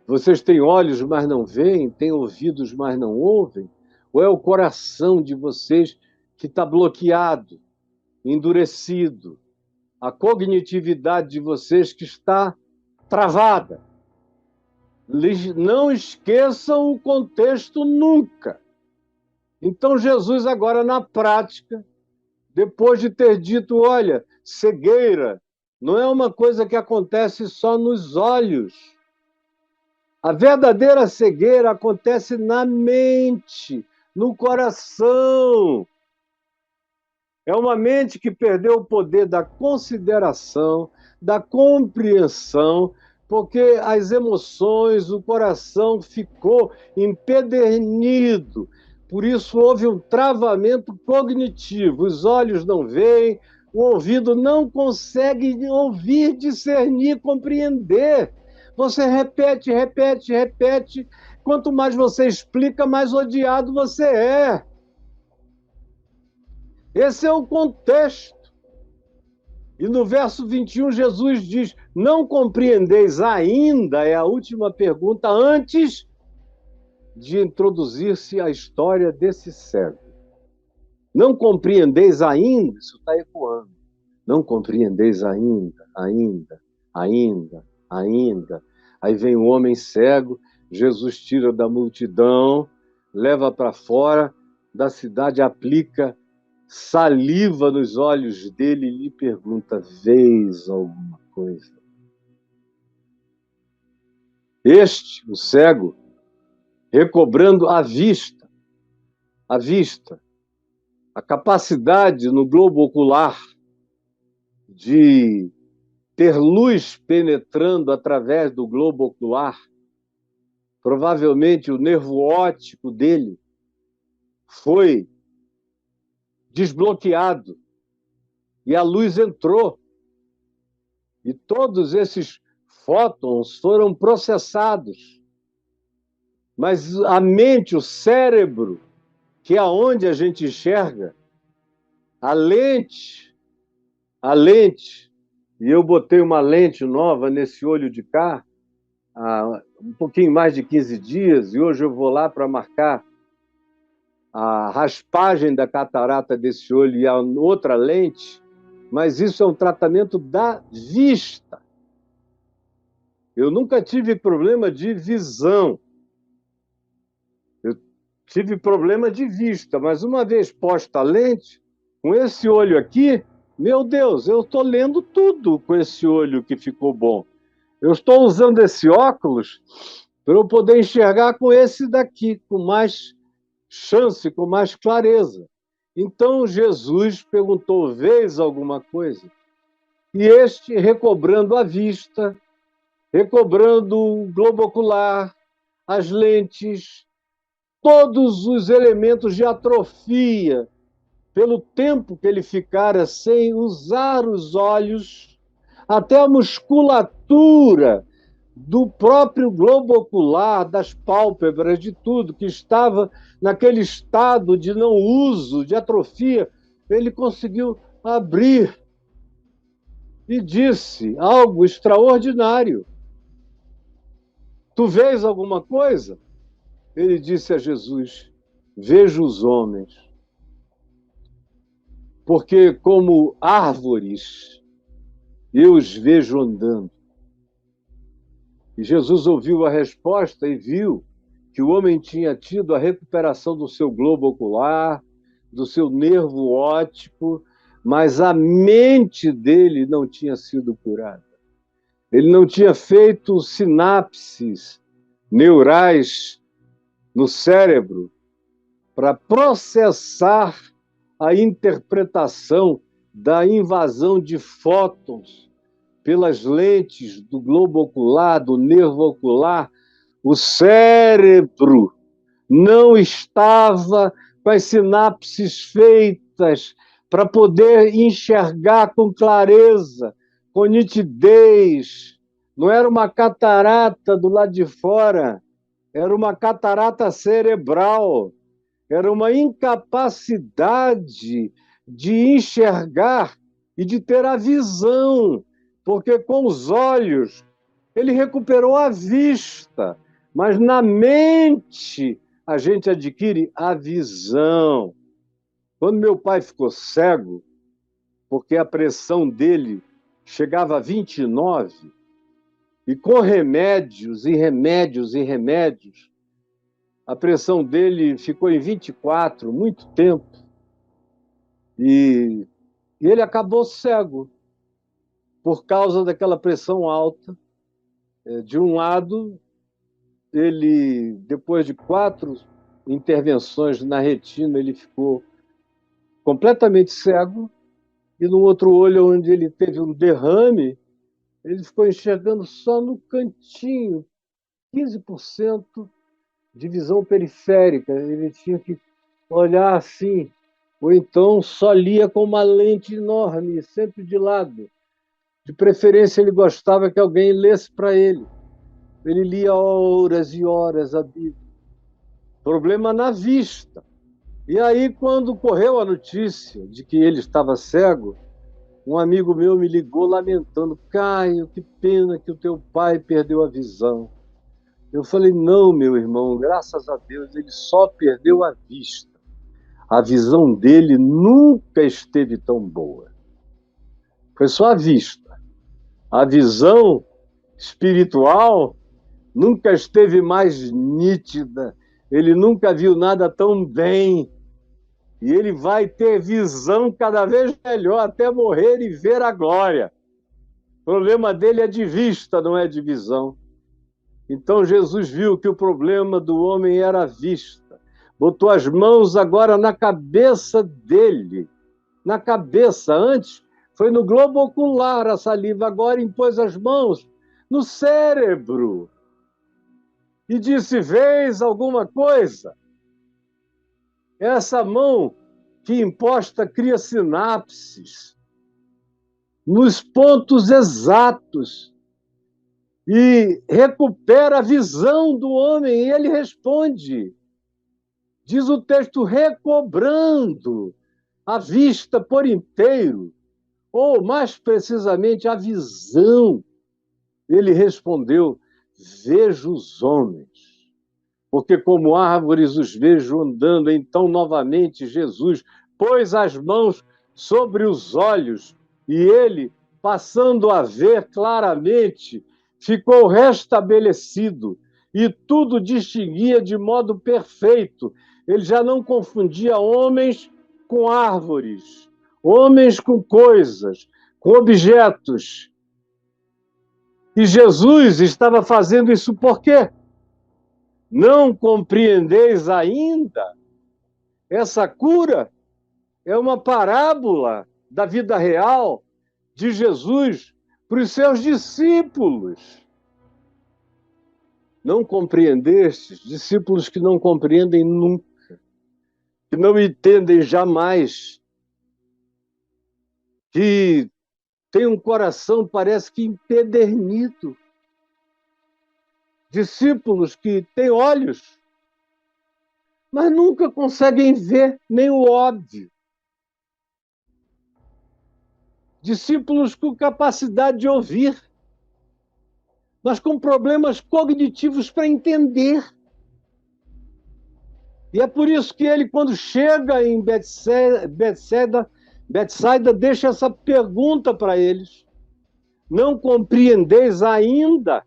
Vocês têm olhos, mas não veem, têm ouvidos, mas não ouvem? Ou é o coração de vocês que está bloqueado, endurecido? A cognitividade de vocês que está travada? Não esqueçam o contexto nunca. Então, Jesus, agora na prática, depois de ter dito: olha, cegueira não é uma coisa que acontece só nos olhos. A verdadeira cegueira acontece na mente, no coração. É uma mente que perdeu o poder da consideração, da compreensão, porque as emoções, o coração ficou empedernido. Por isso houve um travamento cognitivo. Os olhos não veem, o ouvido não consegue ouvir, discernir, compreender. Você repete, repete, repete. Quanto mais você explica, mais odiado você é. Esse é o contexto. E no verso 21, Jesus diz: não compreendeis ainda, é a última pergunta, antes de introduzir-se a história desse cego. Não compreendeis ainda, isso está ecoando. Não compreendeis ainda, ainda, ainda, ainda. Aí vem o homem cego, Jesus tira da multidão, leva para fora da cidade, aplica saliva nos olhos dele e lhe pergunta: vês alguma coisa? Este, o cego, recobrando a vista, a capacidade no globo ocular de ter luz penetrando através do globo ocular, provavelmente o nervo óptico dele foi desbloqueado e a luz entrou. E todos esses fótons foram processados. Mas a mente, o cérebro, que é onde a gente enxerga, a lente, e eu botei uma lente nova nesse olho de cá, há um pouquinho mais de 15 dias, e hoje eu vou lá para marcar a raspagem da catarata desse olho e a outra lente, mas isso é um tratamento da vista. Eu nunca tive problema de visão. Eu tive problema de vista, mas uma vez posta a lente, com esse olho aqui, meu Deus, eu estou lendo tudo com esse olho que ficou bom. Eu estou usando esse óculos para eu poder enxergar com esse daqui, com mais chance, com mais clareza. Então Jesus perguntou: vês alguma coisa? E este, recobrando a vista, recobrando o globo ocular, as lentes, todos os elementos de atrofia, pelo tempo que ele ficara sem usar os olhos, até a musculatura do próprio globo ocular, das pálpebras, de tudo que estava naquele estado de não uso, de atrofia, ele conseguiu abrir e disse algo extraordinário: tu vês alguma coisa? Ele disse a Jesus: vejo os homens, porque como árvores eu os vejo andando. E Jesus ouviu a resposta e viu que o homem tinha tido a recuperação do seu globo ocular, do seu nervo óptico, mas a mente dele não tinha sido curada. Ele não tinha feito sinapses neurais no cérebro para processar a interpretação da invasão de fótons pelas lentes do globo ocular, do nervo ocular. O cérebro não estava com as sinapses feitas para poder enxergar com clareza, com nitidez. Não era uma catarata do lado de fora, era uma catarata cerebral, era uma incapacidade de enxergar e de ter a visão, porque com os olhos Ele recuperou a vista, mas na mente a gente adquire a visão. Quando meu pai ficou cego, porque a pressão dele chegava a 29, e com remédios e remédios e remédios, a pressão dele ficou em 24, muito tempo, e ele acabou cego por causa daquela pressão alta. De um lado, ele, depois de 4 intervenções na retina, ele ficou completamente cego, e no outro olho, onde ele teve um derrame, ele ficou enxergando só no cantinho, 15% de visão periférica. Ele tinha que olhar assim, ou então só lia com uma lente enorme, sempre de lado. De preferência, ele gostava que alguém lesse para ele. Ele lia horas e horas a Bíblia. Problema na vista. E aí, quando correu a notícia de que ele estava cego, um amigo meu me ligou lamentando: Caio, que pena que o teu pai perdeu a visão. Eu falei: não, meu irmão, graças a Deus, ele só perdeu a vista. A visão dele nunca esteve tão boa. Foi só a vista. A visão espiritual nunca esteve mais nítida. Ele nunca viu nada tão bem. E ele vai ter visão cada vez melhor até morrer e ver a glória. O problema dele é de vista, não é de visão. Então Jesus viu que o problema do homem era a vista. Botou as mãos agora na cabeça dele. Na cabeça. Antes foi no globo ocular a saliva, agora impôs as mãos no cérebro. E disse: vês alguma coisa? Essa mão que imposta cria sinapses nos pontos exatos e recupera a visão do homem. E ele responde, diz o texto, recobrando a vista por inteiro, ou mais precisamente a visão. Ele respondeu: vejo os homens, porque como árvores os vejo andando. Então novamente Jesus pôs as mãos sobre os olhos, e ele, passando a ver claramente, ficou restabelecido, e tudo distinguia de modo perfeito. Ele já não confundia homens com árvores, homens com coisas, com objetos. E Jesus estava fazendo isso por quê? Não compreendeis ainda? Essa cura é uma parábola da vida real de Jesus para os seus discípulos. Não compreendestes? Discípulos que não compreendem nunca, que não entendem jamais, que têm um coração, parece que empedernido. Discípulos que têm olhos, mas nunca conseguem ver nem o óbvio. Discípulos com capacidade de ouvir, mas com problemas cognitivos para entender. E é por isso que ele, quando chega em Betsaida, deixa essa pergunta para eles: não compreendeis ainda?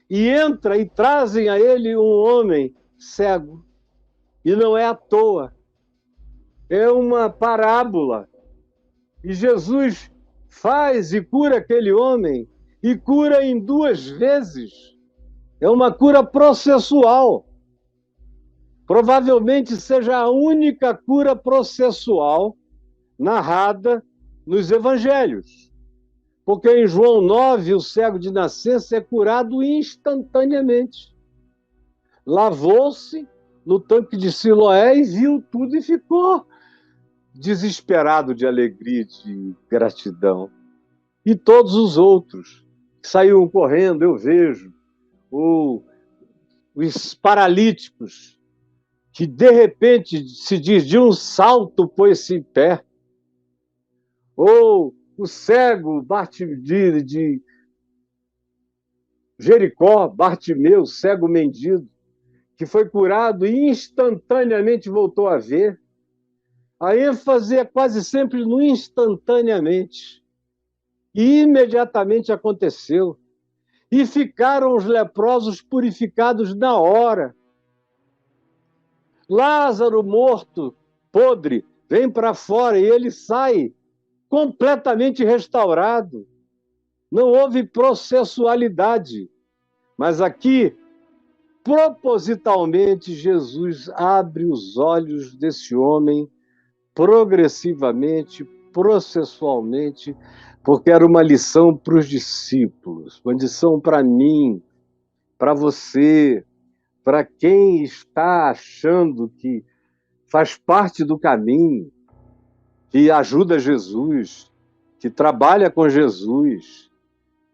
E entra e trazem a ele um homem cego. E não é à toa. É uma parábola. E Jesus faz e cura aquele homem, e cura em 2 vezes. É uma cura processual. Provavelmente seja a única cura processual narrada nos evangelhos. Porque em João 9, o cego de nascença é curado instantaneamente. Lavou-se no tanque de Siloé e viu tudo e ficou desesperado de alegria, de gratidão. E todos os outros que saíram correndo, eu vejo, os paralíticos, que de repente se diz de um salto pôs-se em pé, ou o cego Jericó, Bartimeu, cego mendigo, que foi curado e instantaneamente voltou a ver. A ênfase é quase sempre no instantaneamente. E imediatamente aconteceu. E ficaram os leprosos purificados na hora. Lázaro morto, podre, vem para fora e ele sai completamente restaurado. Não houve processualidade. Mas aqui, propositalmente, Jesus abre os olhos desse homem progressivamente, processualmente, porque era uma lição para os discípulos, uma lição para mim, para você, para quem está achando que faz parte do caminho, que ajuda Jesus, que trabalha com Jesus,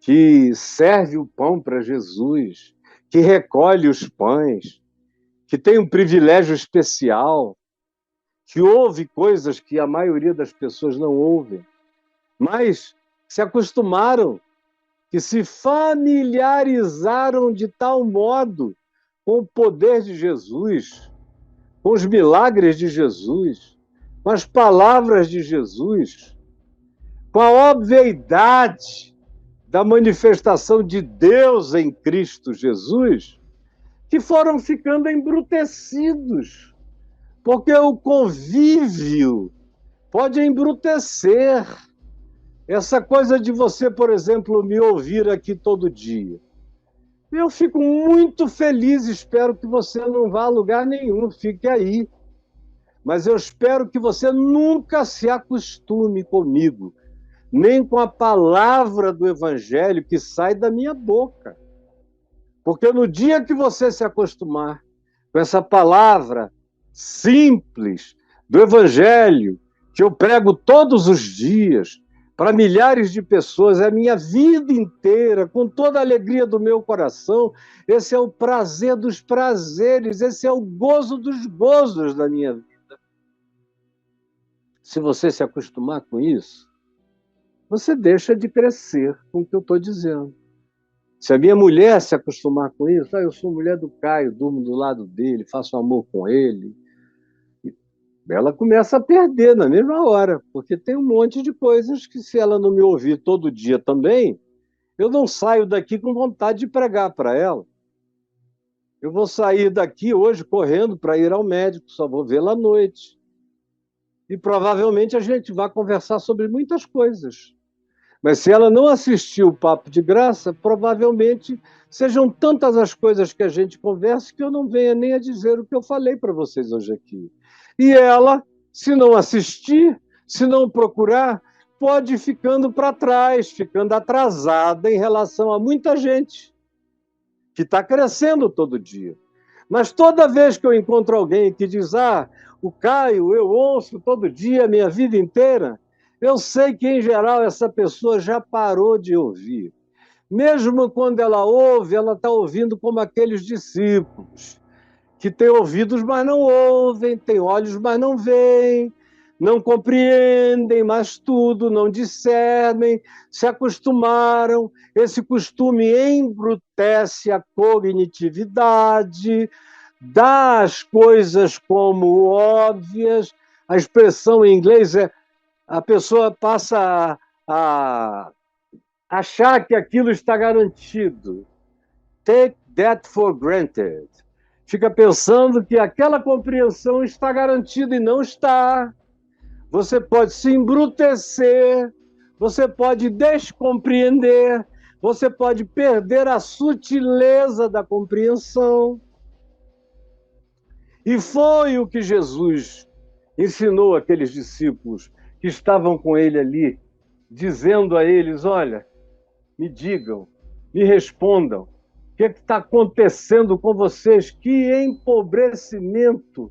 que serve o pão para Jesus, que recolhe os pães, que tem um privilégio especial, que ouve coisas que a maioria das pessoas não ouvem, mas se acostumaram, que se familiarizaram de tal modo com o poder de Jesus, com os milagres de Jesus, com as palavras de Jesus, com a obviedade da manifestação de Deus em Cristo Jesus, que foram ficando embrutecidos, porque o convívio pode embrutecer. Essa coisa de você, por exemplo, me ouvir aqui todo dia. Eu fico muito feliz, espero que você não vá a lugar nenhum, fique aí. Mas eu espero que você nunca se acostume comigo, nem com a palavra do Evangelho que sai da minha boca. Porque no dia que você se acostumar com essa palavra simples do Evangelho, que eu prego todos os dias, para milhares de pessoas, é a minha vida inteira, com toda a alegria do meu coração, esse é o prazer dos prazeres, esse é o gozo dos gozos da minha vida. Se você se acostumar com isso, você deixa de crescer com o que eu estou dizendo. Se a minha mulher se acostumar com isso, eu sou mulher do Caio, durmo do lado dele, faço amor com ele, ela começa a perder na mesma hora, porque tem um monte de coisas que, se ela não me ouvir todo dia também, eu não saio daqui com vontade de pregar para ela. Eu vou sair daqui hoje correndo para ir ao médico, só vou vê-la à noite. E provavelmente a gente vai conversar sobre muitas coisas. Mas se ela não assistir o Papo de Graça, provavelmente sejam tantas as coisas que a gente conversa que eu não venha nem a dizer o que eu falei para vocês hoje aqui. E ela, se não assistir, se não procurar, pode ir ficando para trás, ficando atrasada em relação a muita gente que está crescendo todo dia. Mas toda vez que eu encontro alguém que diz, o Caio, eu ouço todo dia, a minha vida inteira, eu sei que, em geral, essa pessoa já parou de ouvir. Mesmo quando ela ouve, ela está ouvindo como aqueles discípulos, que têm ouvidos, mas não ouvem, têm olhos, mas não veem, não compreendem mais tudo, não discernem, se acostumaram. Esse costume embrutece a cognitividade, dá as coisas como óbvias. A expressão em inglês é a pessoa passa a achar que aquilo está garantido. Take that for granted. Fica pensando que aquela compreensão está garantida e não está. Você pode se embrutecer, você pode descompreender, você pode perder a sutileza da compreensão. E foi o que Jesus ensinou àqueles discípulos que estavam com ele ali, dizendo a eles, olha, me digam, me respondam, o que está acontecendo com vocês? Que empobrecimento,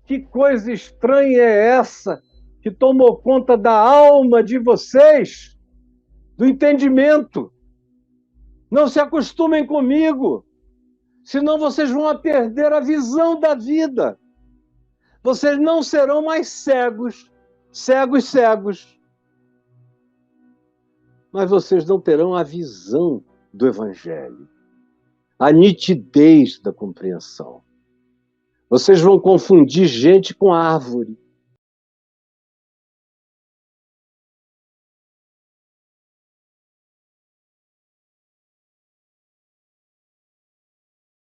que coisa estranha é essa que tomou conta da alma de vocês, do entendimento? Não se acostumem comigo, senão vocês vão perder a visão da vida. Vocês não serão mais cegos, mas vocês não terão a visão do Evangelho. a nitidez da compreensão. Vocês vão confundir gente com árvore.